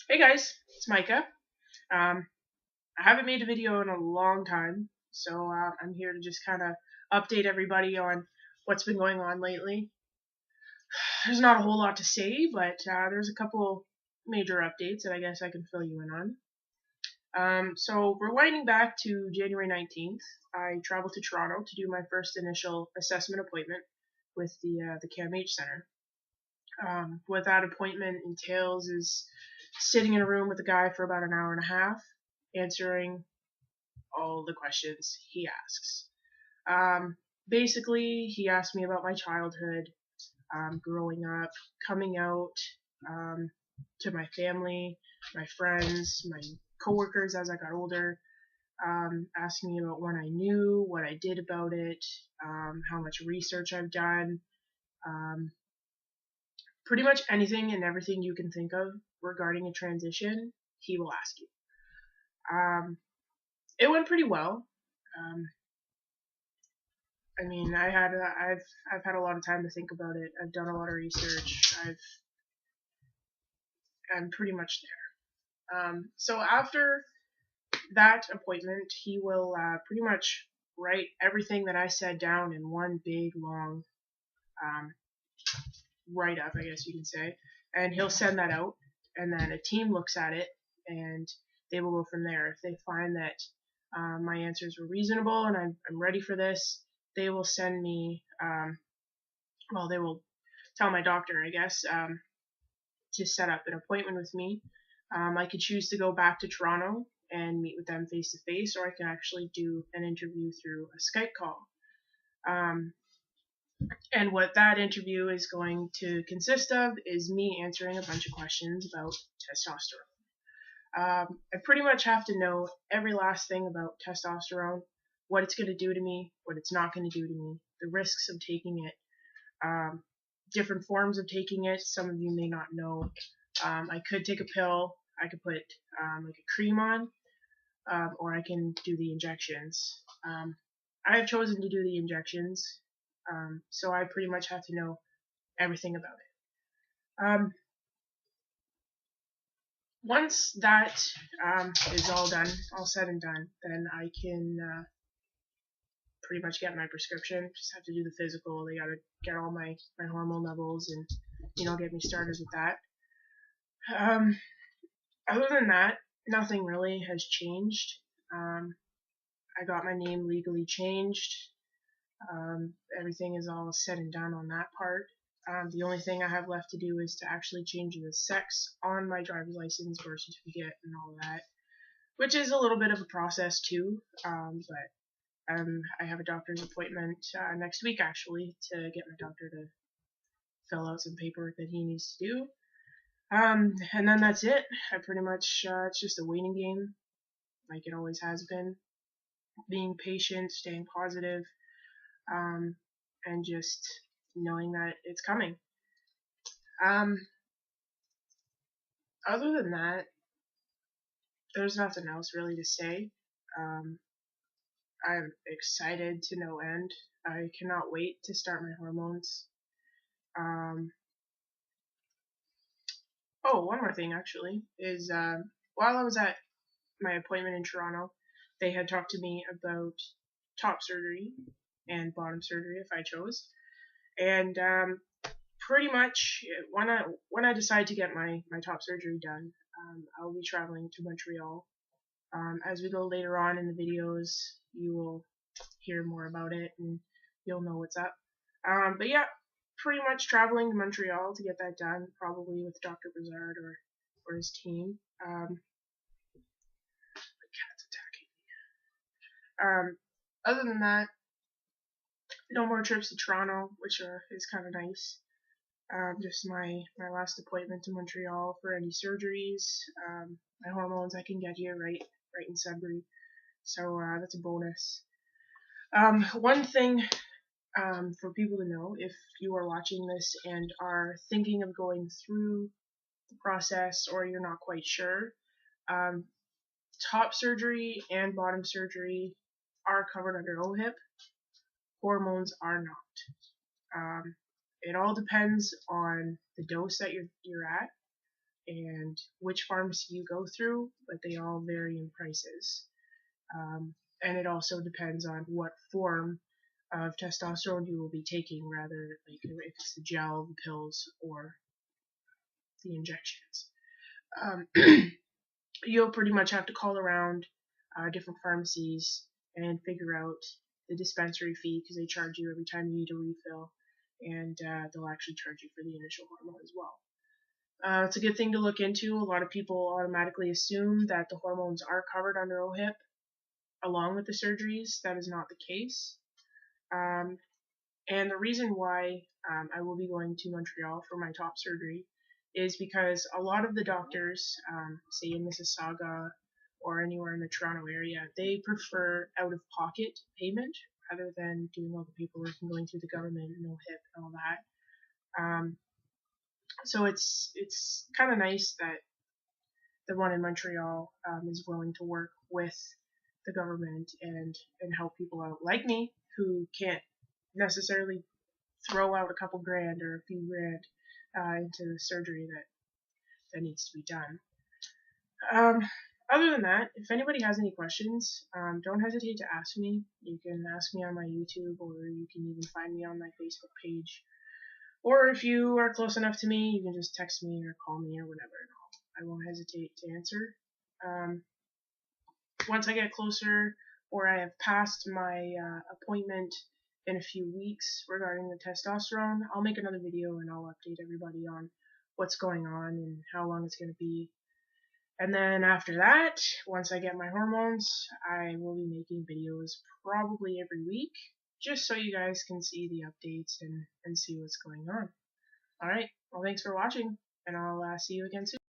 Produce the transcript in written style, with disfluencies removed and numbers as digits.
Hey guys, it's Micah. Um, I haven't made a video in a long time, so I'm here to just kind of update everybody on what's been going on lately. There's not a whole lot to say, but there's a couple major updates that I guess I can fill you in on. So rewinding back to January 19th, I traveled to Toronto to do my first initial assessment appointment with the CAMH Center. What that appointment entails is sitting in a room with a guy for about an hour and a half, answering all the questions he asks. Basically, he asked me about my childhood, growing up, coming out, um, to my family, my friends, my coworkers as I got older, asking me about when I knew, what I did about it, how much research I've done, um, pretty much anything and everything you can think of regarding a transition, he will ask you. Um, it went pretty well. Um, I mean, I've had a lot of time to think about it. I've done a lot of research. I'm pretty much there. So after that appointment, he will pretty much write everything that I said down in one big long um, write up, I guess you can say, and he'll send that out, and then a team looks at it, and they will go from there. If they find that my answers were reasonable and I'm ready for this, they will send me. Well, they will tell my doctor, I guess, to set up an appointment with me. I could choose to go back to Toronto and meet with them face to face, or I can actually do an interview through a Skype call. Um, and what that interview is going to consist of is me answering a bunch of questions about testosterone. I pretty much have to know every last thing about testosterone, what it's going to do to me, what it's not going to do to me, the risks of taking it, um, different forms of taking it. Some of you may not know. I could take a pill, I could put like a cream on, or I can do the injections. I have chosen to do the injections, so I pretty much have to know everything about it. Once that is all done, all said and done, then I can pretty much get my prescription. Just have to do the physical. They gotta get all my hormone levels and get me started with that. Um, Other than that, nothing really has changed. Um, I got my name legally changed. Everything is all said and done on that part. The only thing I have left to do is to actually change the sex on my driver's license, birth certificate, and all that, which is a little bit of a process too. But I have a doctor's appointment next week actually to get my doctor to fill out some paperwork that he needs to do. And then that's it. I pretty much it's just a waiting game, like it always has been. Being patient, staying positive, um, and just knowing that it's coming. Um, Other than that, there's nothing else really to say. Um, I'm excited to no end. I cannot wait to start my hormones. Um, oh, one more thing actually is while I was at my appointment in Toronto, they had talked to me about top surgery and bottom surgery if I chose. And pretty much when I decide to get my top surgery done, I'll be traveling to Montreal. As we go later on in the videos, you will hear more about it and you'll know what's up. But yeah, pretty much traveling to Montreal to get that done, probably with Dr. Brizard or his team. The cat's attacking. Other than that, no more trips to Toronto, which is kind of nice. Just my last appointment to Montreal for any surgeries. My hormones I can get here right in Sudbury, so that's a bonus. One thing for people to know, if you are watching this and are thinking of going through the process or you're not quite sure, um, top surgery and bottom surgery are covered under OHIP. Hormones are not. It all depends on the dose that you're at. and which pharmacy you go through, but they all vary in prices. And it also depends on what form of testosterone you will be taking, rather like if it's the gel, the pills, or the injections. Um, you'll pretty much have to call around different pharmacies and figure out the dispensary fee, because they charge you every time you need a refill, and they'll actually charge you for the initial hormone as well. It's a good thing to look into. A lot of people automatically assume that the hormones are covered under OHIP along with the surgeries. That is not the case. Um, and the reason why I will be going to Montreal for my top surgery is because a lot of the doctors, say in Mississauga or anywhere in the Toronto area, they prefer out-of-pocket payment rather than doing all the paperwork and going through the government and OHIP and all that. So it's kind of nice that the one in Montreal is willing to work with the government and help people out like me, who can't necessarily throw out a couple grand or a few grand into the surgery that needs to be done. Other than that, if anybody has any questions, don't hesitate to ask me. You can ask me on my YouTube, or you can even find me on my Facebook page. Or if you are close enough to me, you can just text me or call me or whatever, and I won't hesitate to answer. Once I get closer, or I have passed my appointment in a few weeks regarding the testosterone, I'll make another video and I'll update everybody on what's going on and how long it's going to be. And then after that, once I get my hormones, I will be making videos probably every week, just so you guys can see the updates and see what's going on. Alright, well thanks for watching, and I'll see you again soon.